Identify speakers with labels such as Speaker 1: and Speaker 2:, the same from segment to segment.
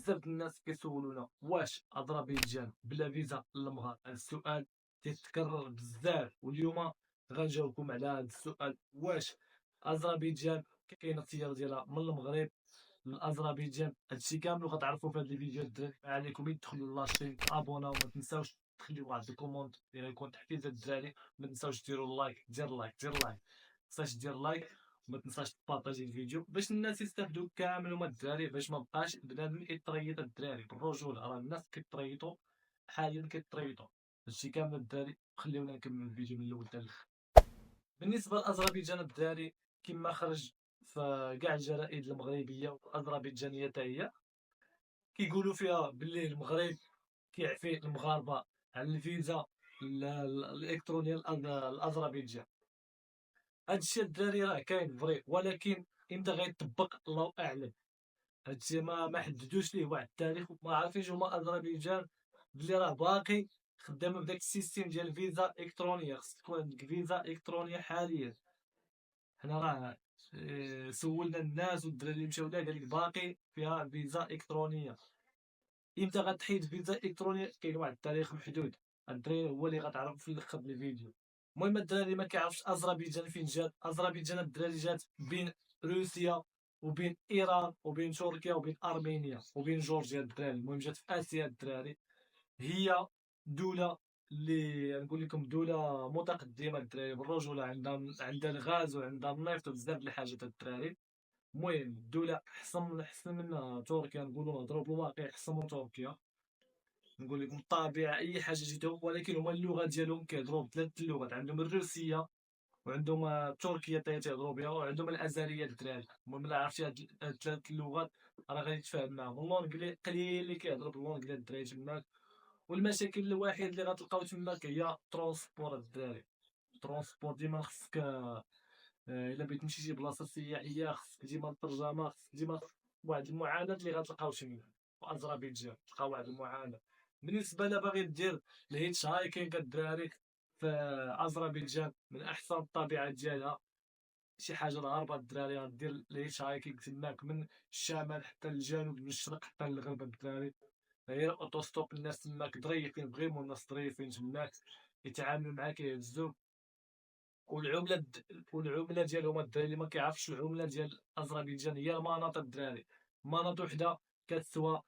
Speaker 1: بزاف د الناس كيسولونا واش اذربيجان بلا فيزا للمغرب. هذا السؤال تيتكرر بزاف، واليوم غنجاوبكم على هذا السؤال. واش اذربيجان كاينه اختيار ديالها من المغرب لاذربيجان؟ هادشي كامل غتعرفوا في هذا الفيديو الدراري. عليكم يدخلوا لاشين ابونا، وما تنساوش تخليو واحد الكومونت اللي غيكون تحت يد الدراري. ما تنساوش ديروا لايك، دير لايك، دير لايك، متنساش دير لايك، وما تنساش تبارطاجي الفيديو باش الناس يستافدوا كامل، هما الدراري، باش ما بقاش بنادم يتريط. الدراري بالرجوله، راه الناس كيتريطوا حاليا، كيتريطوا. هادشي كامل الدراري، خليونا نكمل الفيديو من الاول حتى الاخر. بالنسبه لاذربيجان الدراري، كما خرج في كاع الجرائد المغربيه والاذربيجانيه حتى هي، كيقولوا فيها باللي المغرب كيعفي المغاربه على الفيزا الالكترونيه لاذربيجان. هادشي الدراري راه كاين فري، ولكن امتى غيطبق الله اعلم. هادشي ما حددوش ليه واحد التاريخ، ما عارفينش هما اذربيجان بلي راه باقي خدامه بداك السيستيم ديال الفيزا الكترونيه. خص تكون عندك فيزا الكترونيه حاليا. حنا راه سولنا الناس والدراري اللي مشاو لها، قال لك باقي فيها فيزا الكترونيه. امتى غتحيد الفيزا الالكترونيه؟ كاين واحد التاريخ محدود، الدراري هو اللي غتعرف في الاخر الفيديو. المهم الدراري اللي ما كيعرفش اذربيجان فين جات، اذربيجان الدراري جات بين روسيا وبين ايران وبين تركيا وبين ارمينيا وبين جورجيا الدراري. المهم جات في اسيا الدراري. هي دوله اللي نقول لكم دوله متقدمه الدراري بالرجوله، عندها الغاز وعندها النفط وبزاف د الحاجات الدراري. المهم الدوله احسن من تركيا، نقولوا نهضروا بالواقع احسن من تركيا. نقول لكم الطبيعه اي حاجه جيتهم، ولكن هما اللغه ديالهم كيهضروا بثلاث اللغات. عندهم الروسيه، وعندهم التركيه حتى تيهضروا بها، وعندهم الازريه الدراري. المهم الا عرفتي هاد الثلاث اللغات راه غادي تفاهم معاهم. اللونجلي قليل اللي كيهضر باللونجلي الدراري تماك. والمشاكل الوحيد اللي غتلقاو تماك هي ترونسبور الدراري. ترونسبور ديما خصك الا بغيت تمشي شي بلاصه سياحيه، خصك ديما الترجمه، خصك ديما واحد المعاناه اللي غتلقاو تما في اذربيجان. تلقى واحد المعاناه. بالنسبه لا باغي دير الهيتش هايكينغ الدراري في اذربيجان، من احسن الطبيعه ديالها. شي حاجه الهربه الدراري، غدير الهيتش هايكينغ تماك من الشمال حتى للجنوب، من الشرق حتى للغرب الدراري. غير اوتوستوب، الناس تماك ظريفين، فريمون الناس ظريفين تماك، يتعاملوا معاك يهزوك. والعمله والعمله ديالهم الدراري اللي ما كيعرفش العمله ديال اذربيجان هي الماناط الدراري. ماناط وحده كتسوى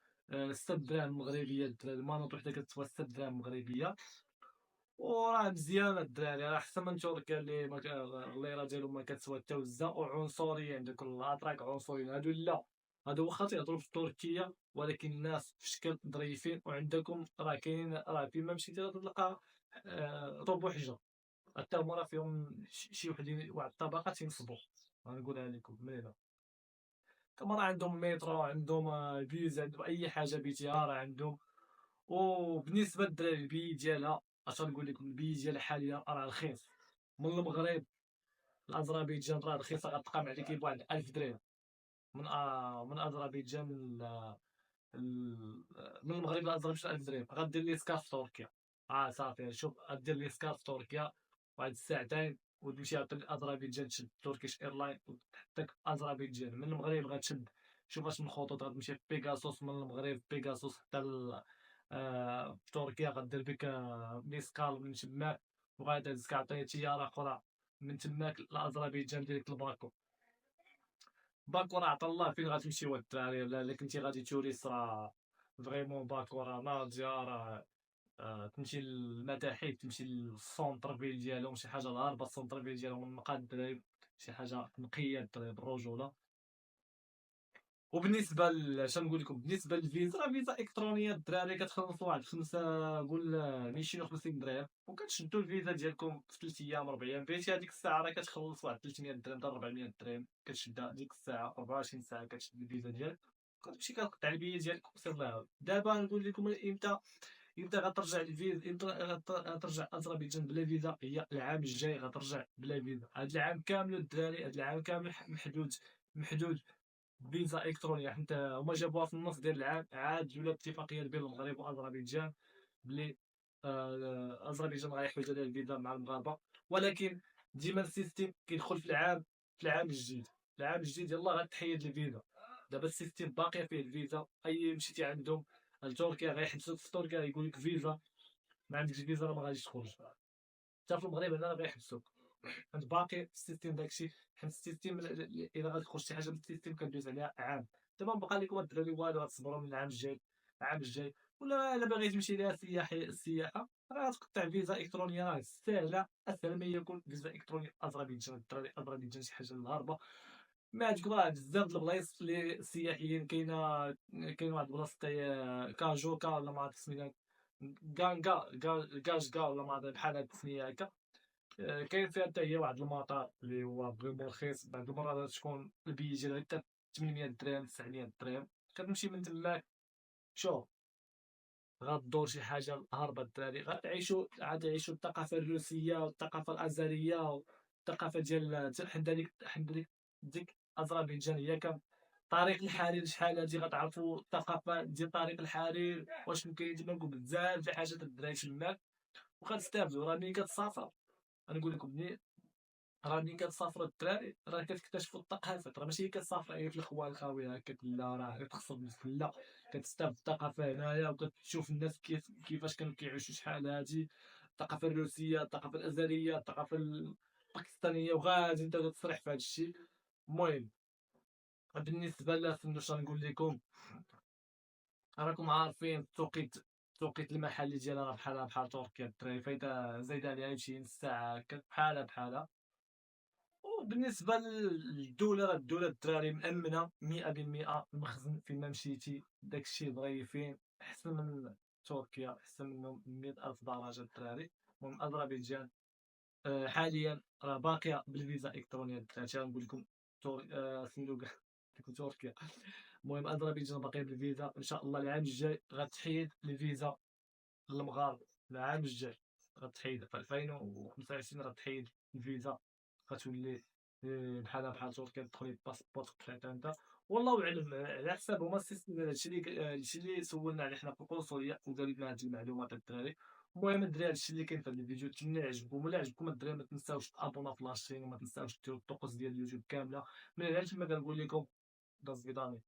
Speaker 1: 6 دراهم مغربيه الدراري. الماناط وحده كتسوى 6 دراهم مغربيه. وراه مزيان الدراري، راه احسن من تركيا اللي الليره ديالهم ما كتسوى حتى وزه. وعنصريه عندك الاتراك عنصريين، هادو لا، هادو واخا تيهضروا في تركيا ولكن الناس في شكل ظريفين. وعندكم راه كاين، راه فيما مشيتي تلقى طوب وحجه، حتى هما راه فيهم شي وحدين، واحد الطبقه تينصبوا. غنقولها لكم من هنا. كما راه عندهم مترو، عندهم فيزا، عندهم اي حاجه بيتيها راه عندهم. وبالنسبه للدراري البي ديالها، اش نقول لكم، البي ديالها حاليا راه رخيص. من المغرب لاذربيجان راه رخيصه، غتقام عليك بواحد 1000 درهم. من اذربيجان من المغرب لاذربيجان 1000 درهم. غدير لي سكار في تركيا، صافي شوف، غدير لي سكار في تركيا واحد الساعتين، وتمشي لاذربيجان، تشد تركيش ايرلاين وتحطك في اذربيجان. من المغرب غتشد، شوف اش من خطوط، غتمشي في بيغاسوس من المغرب، بيغاسوس حتى في تركيا. غدير بك ميسكال من تماك، وغادي تعطي طياره اخرى من تماك لاذربيجان ديريكت لباكو. باكو راه عطا الله فين غتمشيو الدراري. الا كنتي غادي توريست راه فريمون باكو راه ناضيه. راه تمشي للمتاحف، تمشي للسونتر فيل ديالهم، شي حاجه الهاربه. السونتر فيل ديالهم نقاد الدراري، شي حاجه نقيه الدراري بالرجوله. وبالنسبه نقول لكم، بالنسبه للفيزا، راه فيزا الكترونيه الدراري كتخلصوا واحد خمسة، قول 250 درهم، وكتشدوا الفيزا ديالكم في 3 ايام 4 ايام. فهمتي هذيك الساعه راه كتخلص واحد 300 درهم حتى 400 درهم، كتشدها ديك الساعه 24 ساعه، كتشد الفيزا ديالك، كتمشي كتقطع البيه ديالك وسير لها. دابا نقول لكم امتى غترجع الفيزا، امتى غترجع اذربيجان بلا فيزا. هي العام الجاي غترجع بلا فيزا. هذا العام كامل الدراري، هذا العام كامل محدود فيزا الكترونيه، حيت هما جابوها في النص ديال العام. عاد ولا اتفاقيه بين المغرب واذربيجان بلي اذربيجان غيحوج عليها الفيزا مع المغاربه. ولكن ديما السيستيم كيدخل في العام الجديد. العام الجديد يلاه غتحيد الفيزا. دابا السيستيم باقي فيه الفيزا، اي مشيتي عندهم لتركيا غيحبسوك في تركيا، يقول لك فيزا، ما عندكش فيزا راه ما غاديش تخرج. حتى في المغرب هنا راه غيحبسوك، حيت باقي في السيستيم داكشي. حيت السيستيم الا غادي تخرج شي حاجه من السيستيم كدوز عليها عام. دابا مبقى لكم الدراري والو، غتصبروا من العام الجاي، العام الجاي. ولا الا باغي تمشي ليها السياحه، راه غتقطع فيزا الكترونيه، راه ساهله، اسهل ما يكون فيزا الكترونيه. اذربيجان، الدراري اذربيجان شي حاجه الهاربه. ما عندكم راه بزاف د البلايص اللي سياحيين. كاين واحد البلاصه كاجوكا ولا ما عرفت سميتها، كاجكا ولا ما عرفت بحال هاد التسميه هكا. كاين فيها حتى هي واحد المطار اللي هو فريمون رخيص. بعض المرات تكون البي ديالها حتى 800 درهم 900 درهم. كتمشي من تماك، شوف، غدور شي حاجه هاربه. الدراري غتعيشوا الثقافه الروسيه والثقافه الازريه والثقافه ديال ديك اذربيجان. هي كان طريق الحرير شحال هادي، غتعرفوا الثقافه ديال طريق الحرير واش كاين تما. بزاف د الحاجات الدراري تماك وغتستافدوا. راه ملي كتسافر، غنقول لكم راه ملي كتسافروا الدراري راه كتكتشفوا الثقافات. راه ماشي كتسافر غير في الخوا الخاويه هكاك، لا، راه كتخصك لا، كتستافد الثقافه هنايا وكتشوف الناس كيفاش كانوا كيعيشوا شحال هادي. الثقافه الروسيه، الثقافه الازريه، الثقافه الباكستانيه، وغادي انت تسرح في هذا الشيء. المهم، بالنسبه لفندوش غنقول لكم، راكم عارفين التوقيت المحلي ديالها راه بحال تركيا. الدراري فايته زايده عليها شي نص ساعه هكا، بحالها. وبالنسبة للدولة، راه الدولة الدراري مأمنة 100%. المخزن فين ما مشيتي داكشي ظريفين، أحسن من تركيا، أحسن منهم 100,000 درجة. الدراري المهم أذربيجان حاليا راه باقية بالفيزا الإلكترونية. الدراري غنقول لكم سميتو كاع لكم تركيا. المهم أذربيجان باقية بالفيزا. إن شاء الله العام الجاي غتحيد الفيزا للمغاربة. العام الجاي غتحيد في 2025، غتحيد الفيزا، غتولي بحال تركيا، تدخلي باسبور تقطعي انت. والله اعلم على حساب هما السيستم. هادشي اللي سولنا عليه حنا في القنصليه وقالوا لنا هاد المعلومات الدراري. المهم الدراري هادشي اللي كاين في هاد الفيديو. نتمنى يعجبكم، ولا عجبكم الدراري ما تنساوش تابونا في لاشين، وما تنساوش ديروا الطقوس ديال اليوتيوب كامله. من هنا كما كنقول لكم، داز فيداني.